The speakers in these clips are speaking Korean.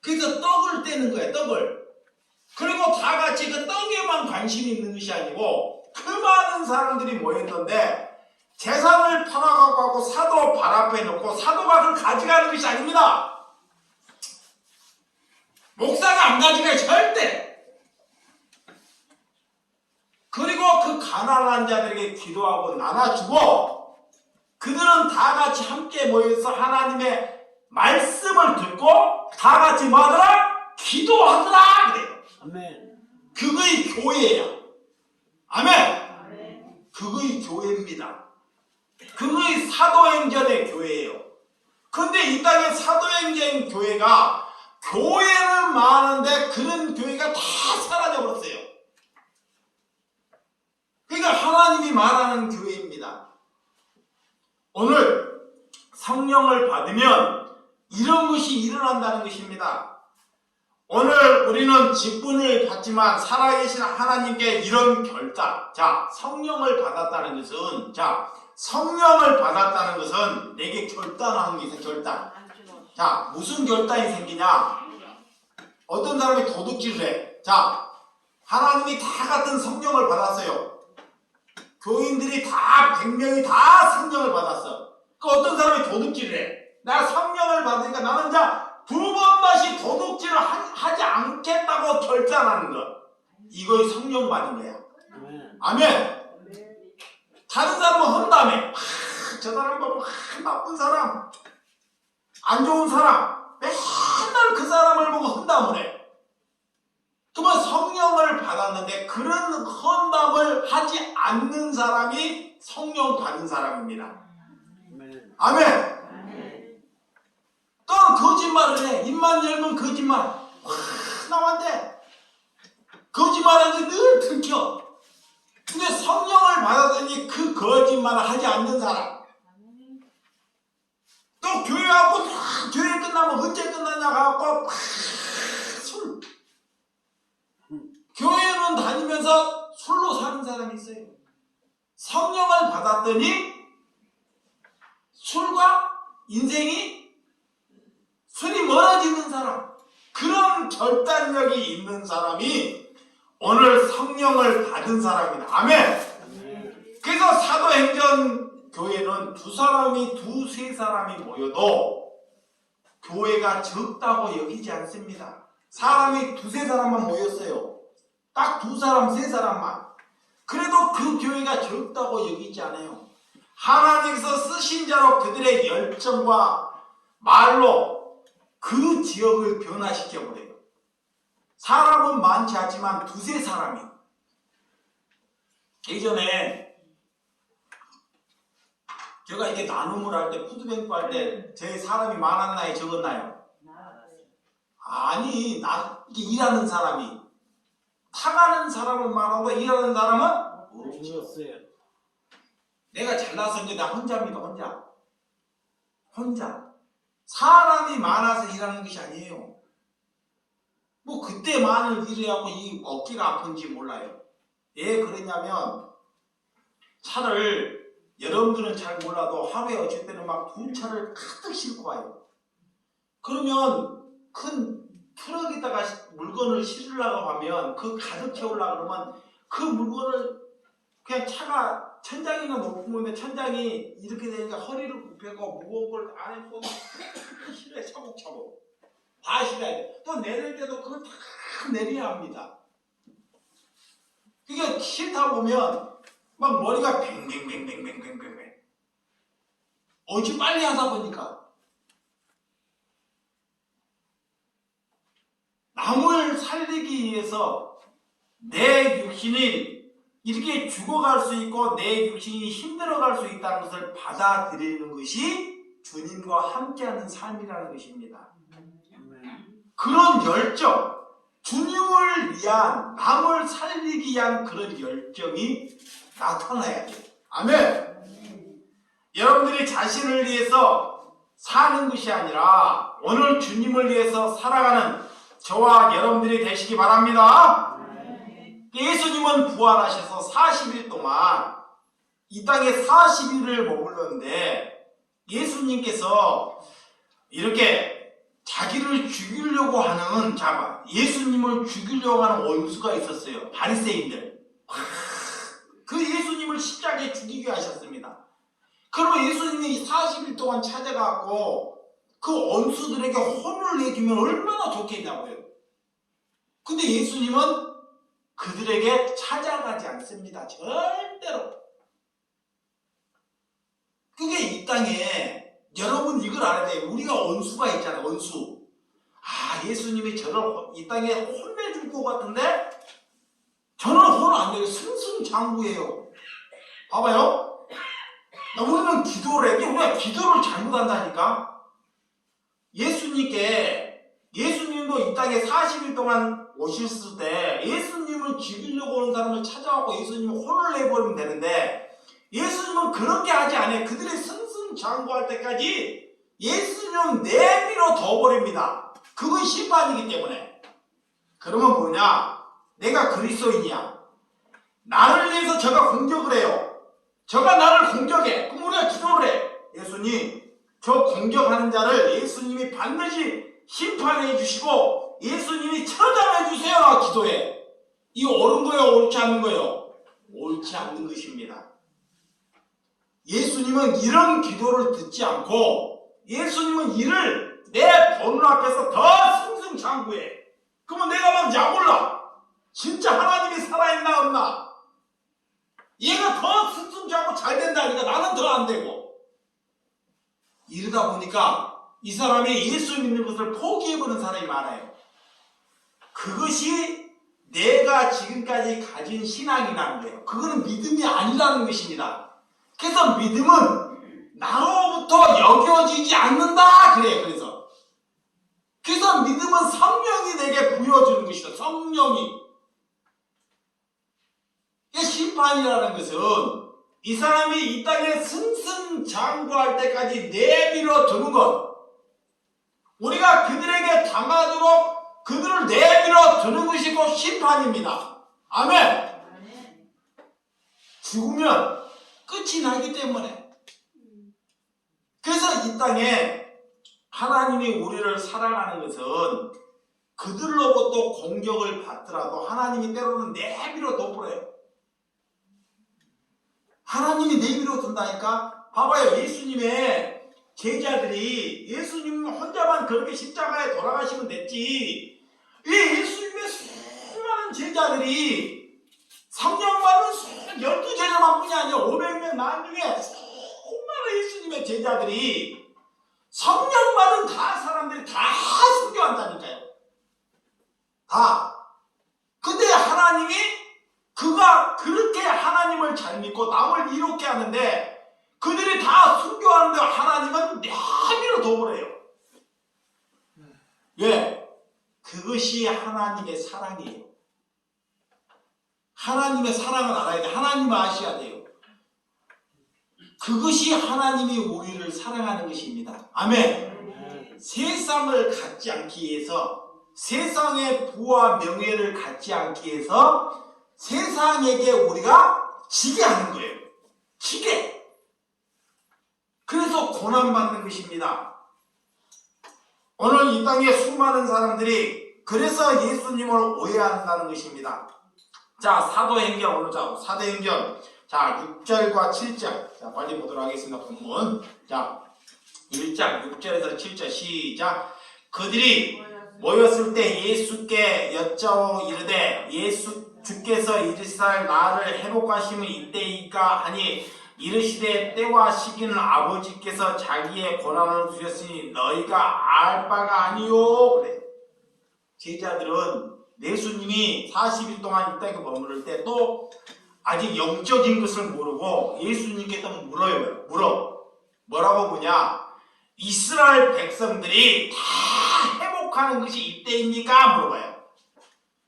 그래서 떡을 떼는 거예요. 떡을. 그리고 다 같이 그 떡에만 관심이 있는 것이 아니고 그 많은 사람들이 모였는데 재산을 팔아가고 하고 사도 발 앞에 놓고 사도가 그걸 가져가는 것이 아닙니다. 목사가 안 가져가요. 절대. 그리고 그 가난한 자들에게 기도하고 나눠주고 그들은 다 같이 함께 모여서 하나님의 말씀을 듣고 다 같이 뭐하더라? 기도하더라 그래요. 아멘. 그거의 교회야. 아멘. 그거의 교회입니다. 그거의 사도행전의 교회예요. 근데 이 땅의 사도행전 교회가 교회는 많은데 그런 교회가 다 사라져버렸어요. 그러니까 하나님이 말하는 교회입니다. 오늘 성령을 받으면 이런 것이 일어난다는 것입니다. 오늘 우리는 직분을 받지만 살아계신 하나님께 이런 결단. 자, 성령을 받았다는 것은, 내게 결단하는 게 있어요. 결단. 자, 무슨 결단이 생기냐? 어떤 사람이 도둑질을 해. 자, 하나님이 다 같은 성령을 받았어요. 교인들이 다 100명이 다 성령을 받았어. 그 어떤 사람이 도둑질을 해. 나 성령을 받으니까 나는 두 번 다시 도둑질을 하지 않겠다고 결단하는 것. 이거의 성령 받은 거야. 아멘. 다른 사람은 헌담해. 저 사람 보고 나쁜 사람, 안 좋은 사람, 맨날 그 사람을 보고 헌담을 해. 그러면 성령을 받았는데 그런 헌담을 하지 않는 사람이 성령 받은 사람입니다. 아멘. 또 거짓말을 해. 입만 열면 거짓말. 나한테 거짓말하는 게 늘 들켜. 근데 성령을 받았더니 그 거짓말을 하지 않는 사람. 또 교회 와고 교회 끝나면 언제 끝나냐고 하고 술. 교회는 다니면서 술로 사는 사람이 있어요. 성령을 받았더니 술과 인생이 술이 멀어지는 사람. 그런 결단력이 있는 사람이 오늘 성령을 받은 사람이다. 아멘. 그래서 사도행전 교회는 두세 사람이 모여도 교회가 적다고 여기지 않습니다. 사람이 두세 사람만 모였어요. 딱 2사람, 3사람만. 그래도 그 교회가 적다고 여기지 않아요. 하나님께서 쓰신 자로 그들의 열정과 말로 그 지역을 변화시켜버려요. 사람은 많지 않지만 2-3사람이. 예전에 제가 이렇게 나눔을 할 때, 푸드뱅크 할 때 제 사람이 많았나요? 적었나요? 아니, 이렇게 일하는 사람이. 타가는 사람은 많아도 일하는 사람은 없어요. 내가 잘나서 이제 나 혼자입니다. 혼자. 사람이 많아서 일하는 것이 아니에요. 뭐 그때 많은 일을 하고 이 어깨가 아픈지 몰라요. 왜 그러냐면 차를 여러분들은 잘 몰라도 하루에 어쩔 때는 막 2차를 가득 싣고 와요. 그러면 큰 트럭에다가 물건을 실으려고 하면 그 가득 채우려고 그러면 그 물건을 그냥 차가 천장이나 높은 건데 천장이 이렇게 되니까 허리를 굽혀고 무거운 걸 안에 쏘면 실어야 차곡차곡 다 실어야 돼. 또 내릴 때도 그걸 다 내려야 합니다. 그게 싫다 보면 막 머리가 뱅뱅뱅뱅뱅뱅뱅뱅 어찌 빨리 하다 보니까 남을 살리기 위해서 내 육신이 이렇게 죽어갈 수 있고 내 육신이 힘들어갈 수 있다는 것을 받아들이는 것이 주님과 함께하는 삶이라는 것입니다. 그런 열정, 주님을 위한, 남을 살리기 위한 그런 열정이 나타나야 돼요. 아멘. 여러분들이 자신을 위해서 사는 것이 아니라 오늘 주님을 위해서 살아가는 저와 여러분들이 되시기 바랍니다. 예수님은 부활하셔서 40일 동안 이 땅에 40일을 머물렀는데 예수님께서 이렇게 자기를 죽이려고 하는 예수님을 죽이려고 하는 원수가 있었어요. 바리새인들. 그 예수님을 십자가에 죽이게 하셨습니다. 그러면 예수님이 40일 동안 찾아가고 그 원수들에게 혼을 내주면 얼마나 좋겠냐고요. 근데 예수님은 그들에게 찾아가지 않습니다. 절대로. 그게 이 땅에 여러분 이걸 알아야 돼요. 우리가 원수가 있잖아요. 원수. 예수님이 저를 이 땅에 혼내줄 것 같은데 저는 혼 안 내요. 승승장구예요. 봐봐요. 우리는 기도를 해. 우리가 기도를 잘못한다니까. 예수님도 이 땅에 40일 동안 오셨을 때 예수님을 죽이려고 오는 사람을 찾아가고 예수님을 혼을 내버리면 되는데 예수님은 그렇게 하지 않아요. 그들의 승승장구할 때까지 예수님은 내비로 둬버립니다. 그건 심판이기 때문에. 그러면 뭐냐? 내가 그리스도인이야. 나를 위해서 저가 공격을 해요. 저가 나를 공격해. 그럼 우리가 기도를 해. 예수님, 저 공격하는 자를 예수님이 반드시 심판해 주시고 예수님이 처단해 주세요. 기도해. 이 옳은 거예요? 옳지 않는 거예요? 옳지 않는 것입니다. 예수님은 이런 기도를 듣지 않고 예수님은 이를 내 보는 앞에서 더 승승장구해. 그러면 내가 막 약올라. 진짜 하나님이 살아있나 없나? 얘가 더 승승장구 잘 된다니까 나는 더 안 되고. 이러다 보니까 이 사람이 예수 믿는 것을 포기해버리는 사람이 많아요. 그것이 내가 지금까지 가진 신앙이라는 거예요. 그거는 믿음이 아니라는 것입니다. 그래서 믿음은 나로부터 여겨지지 않는다 그래요. 그래서 믿음은 성령이 내게 부여주는 것이다. 성령이. 심판이라는 것은 이 사람이 이 땅에 승승장구할 때까지 내비로 두는 것, 우리가 그들에게 당하도록 그들을 내비로 두는 것이 곧 심판입니다. 아멘. 죽으면 끝이 나기 때문에. 그래서 이 땅에 하나님이 우리를 사랑하는 것은 그들로부터 공격을 받더라도 하나님이 때로는 내비로 둬버려요. 하나님이 내비로 둔다니까. 봐봐요. 예수님의 제자들이 예수님 혼자만 그렇게 십자가에 돌아가시면 됐지. 왜 예수님의 수많은 제자들이 성령 받은 12제자만 뿐이 아니라 500명 나중에 수많은 예수님의 제자들이 성령 받은 다 사람들이 다 순교한다니까요. 다. 근데 하나님이 그가 그렇게 하나님을 잘 믿고 남을 이롭게 하는데 그들이 다 순교하는데 하나님은 내비로 둬버려요. 왜? 그것이 하나님의 사랑이에요. 하나님의 사랑을 알아야 돼. 하나님을 아셔야 돼요. 그것이 하나님이 우리를 사랑하는 것입니다. 아멘. 세상을 갖지 않기 위해서, 세상의 부와 명예를 갖지 않기 위해서 세상에게 우리가 지게 하는 거예요. 지게. 그래서 고난받는 것입니다. 오늘 이 땅에 수많은 사람들이 그래서 예수님을 오해한다는 것입니다. 자, 사도행전 오늘 사도행전 6절과 7절. 자, 빨리 보도록 하겠습니다. 본문. 자, 1장 6절에서 7절 시작. 그들이 모였을 때 예수께 여짜오 이르되 주께서 이르시되 나를 회복하심은 이때이까 하니 이르시되 때와 시기는 아버지께서 자기의 권한을 주셨으니 너희가 알 바가 아니요. 그래. 제자들은 예수님이 40일 동안 이 땅에 머무를 때 또 아직 영적인 것을 모르고 예수님께 또 물어. 뭐라고 묻냐? 이스라엘 백성들이 다 회복하는 것이 이때입니까? 물어봐요.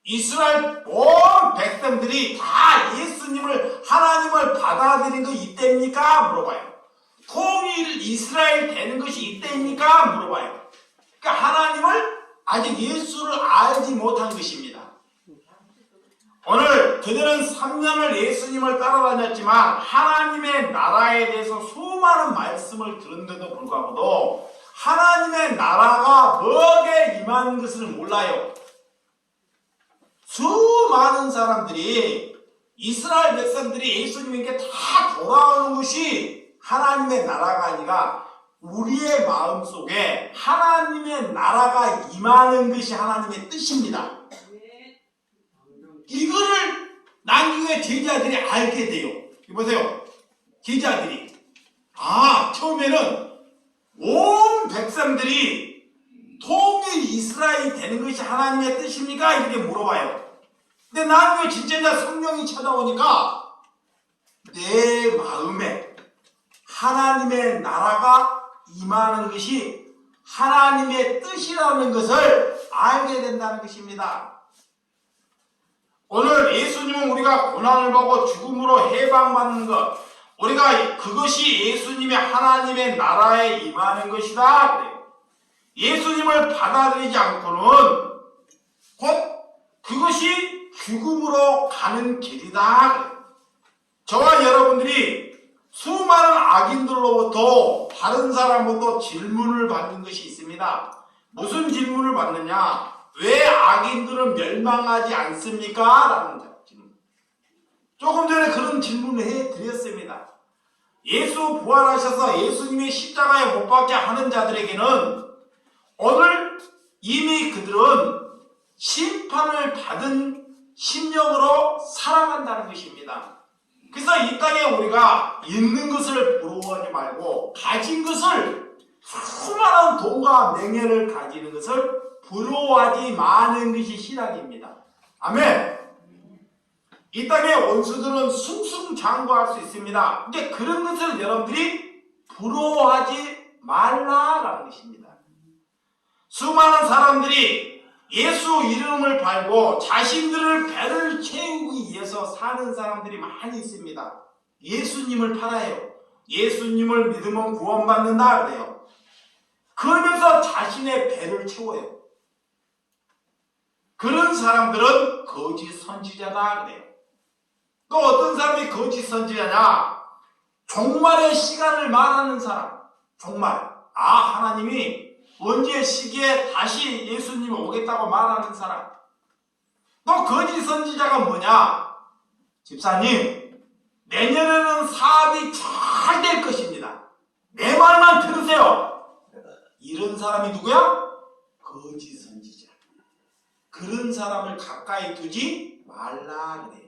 이스라엘 온 백성들이 다 예수님을 하나님을 받아들인 거 이때입니까? 물어봐요. 통일 이스라엘 되는 것이 이때입니까? 물어봐요. 그러니까 하나님을 아직 예수를 알지 못한 것입니다. 오늘 그들은 3년을 예수님을 따라다녔지만 하나님의 나라에 대해서 수많은 말씀을 들은데도 불구하고 하나님의 나라가 뭐게 임하는 것을 몰라요. 수많은 사람들이, 이스라엘 백성들이 예수님에게 다 돌아오는 것이 하나님의 나라가 아니라 우리의 마음속에 하나님의 나라가 임하는 것이 하나님의 뜻입니다. 이거를 나중에 제자들이 알게 돼요. 보세요. 제자들이 처음에는 온 백성들이 통일 이스라엘이 되는 것이 하나님의 뜻입니까? 이렇게 물어봐요. 근데 나중에 진짜 성령이 찾아오니까 내 마음에 하나님의 나라가 임하는 것이 하나님의 뜻이라는 것을 알게 된다는 것입니다. 오늘 예수님은 우리가 고난을 받고 죽음으로 해방받는 것, 우리가 그것이 예수님의 하나님의 나라에 임하는 것이다 그래요. 예수님을 받아들이지 않고는 곧 그것이 죽음으로 가는 길이다 그래요. 저와 여러분들이 수많은 악인들로부터 다른 사람부터 질문을 받는 것이 있습니다. 무슨 질문을 받느냐? 왜 악인들은 멸망하지 않습니까? 라는 질문. 조금 전에 그런 질문을 해드렸습니다. 예수 부활하셔서 예수님의 십자가에 못 박게 하는 자들에게는 오늘 이미 그들은 심판을 받은 심령으로 살아간다는 것입니다. 그래서 이 땅에 우리가 있는 것을 부러워하지 말고 가진 것을, 수많은 돈과 명예를 가지는 것을 부러워하지 마는 것이 신앙입니다. 아멘. 이 땅의 원수들은 승승장구할 수 있습니다. 근데 그런 것을 여러분들이 부러워하지 말라라는 것입니다. 수많은 사람들이 예수 이름을 팔고 자신들을 배를 채우기 위해서 사는 사람들이 많이 있습니다. 예수님을 팔아요. 예수님을 믿으면 구원받는다 그래요. 그러면서 자신의 배를 채워요. 그런 사람들은 거짓 선지자다 그래요. 또 어떤 사람이 거짓 선지자냐? 종말의 시간을 말하는 사람. 종말. 하나님이 언제 시기에 다시 예수님이 오겠다고 말하는 사람. 또 거짓 선지자가 뭐냐? 집사님, 내년에는 사업이 잘 될 것입니다. 내 말만 들으세요. 이런 사람이 누구야? 거짓 선지자. 그런 사람을 가까이 두지 말라 그래요.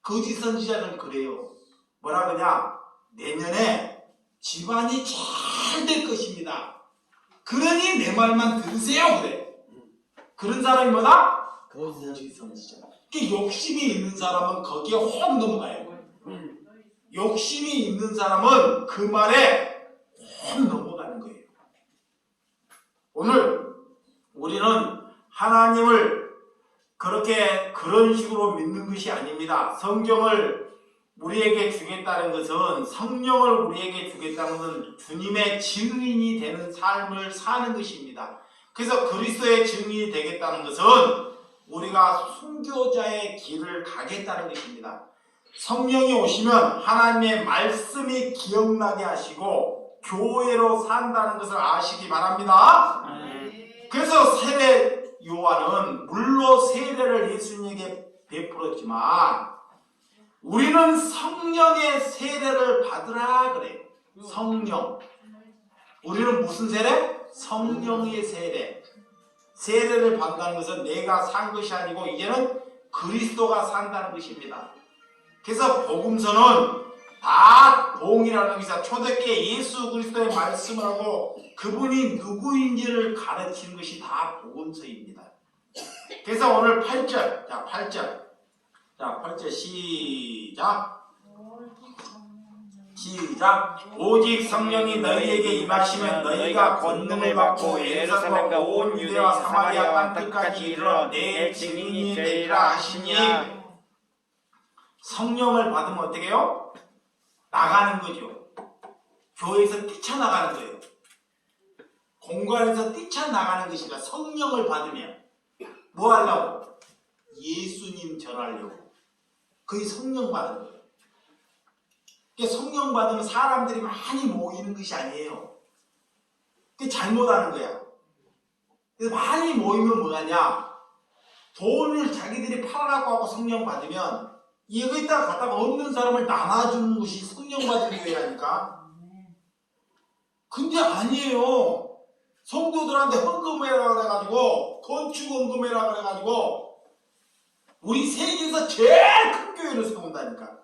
거짓 선지자는 그래요. 뭐라 그러냐? 내년에 집안이 잘 될 것입니다. 그러니 내 말만 들으세요 그래. 그런 사람이 뭐다? 거짓 선지자. 욕심이 있는 사람은 거기에 확 넘어가요. 욕심이 있는 사람은 그 말에 확 넘어가는 거예요. 오늘 우리는 하나님을 그런 식으로 믿는 것이 아닙니다. 성경을 우리에게 주겠다는 것은, 성령을 우리에게 주겠다는 것은 주님의 증인이 되는 삶을 사는 것입니다. 그래서 그리스도의 증인이 되겠다는 것은 우리가 순교자의 길을 가겠다는 것입니다. 성령이 오시면 하나님의 말씀이 기억나게 하시고 교회로 산다는 것을 아시기 바랍니다. 그래서 세례 요한은 물로 세례를 예수님에게 베풀었지만 우리는 성령의 세례를 받으라 그래요. 성령. 우리는 무슨 세례? 성령의 세례. 세례를 받는다는 것은 내가 산 것이 아니고 이제는 그리스도가 산다는 것입니다. 그래서 복음서는 다 동일하는 것이다. 초대교회 예수 그리스도의 말씀을 하고 그분이 누구인지를 가르치는 것이 다 복음서입니다. 그래서 오늘 8절, 8절 시작. 오직 성령이 너희에게 임하시면 너희가 권능을 받고 예루살렘과 온 유대와 사마리아 땅 끝까지 이르러 내 증인이 되리라 하시니. 성령을 받으면 어떻게 해요? 나가는 거죠. 교회에서 뛰쳐나가는 거예요. 공간에서 뛰쳐나가는 것이라. 성령을 받으면 뭐 하려고? 예수님 전하려고. 그게 성령 받은 거예요. 성령 받으면 사람들이 많이 모이는 것이 아니에요. 그게 잘못하는 거야. 그래서 많이 모이면 뭐하냐? 돈을 자기들이 팔아갖고 성령 받으면 여기다 갖다가 없는 사람을 나눠주는 것이 성령 받은 교회라니까. 근데 아니에요. 성도들한테 헌금해라 그래가지고 건축 헌금해라 그래가지고 우리 세계에서 제일 큰 교회를 세운다니까.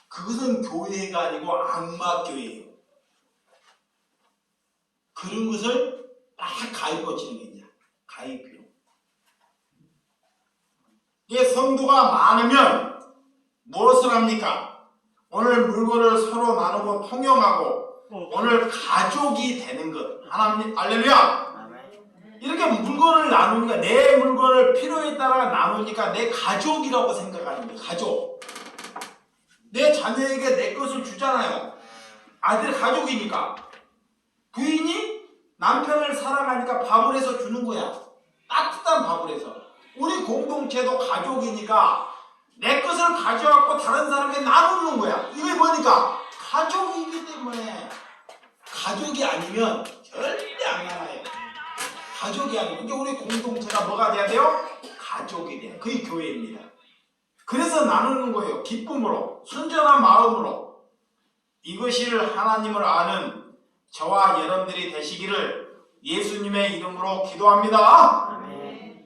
그것은 교회가 아니고 악마 교회예요. 그런 것을 딱 가입 고치는 게 있냐. 가입비용. 이게 성도가 많으면 무엇을 합니까? 오늘 물건을 서로 나누고 통용하고 오늘 가족이 되는 것. 하나님 할렐루야. 이렇게 물건을 나누니까 내 물건을 필요에 따라 나누니까 내 가족이라고 생각하는 거예요. 가족. 내 자녀에게 내 것을 주잖아요. 아들 가족이니까. 부인이 남편을 사랑하니까 밥을 해서 주는 거야. 따뜻한 밥을 해서. 우리 공동체도 가족이니까 내 것을 가져갖고 다른 사람에게 나누는 거야. 이게 뭐니까? 가족이기 때문에. 가족이 아니면 절대 안 나눠요. 가족이 아니고. 그러니까 우리 공동체가 뭐가 돼야 돼요? 가족이 돼요. 그게 교회입니다. 그래서 나누는 거예요. 기쁨으로, 순전한 마음으로. 이것을 하나님을 아는 저와 여러분들이 되시기를 예수님의 이름으로 기도합니다.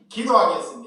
기도하겠습니다.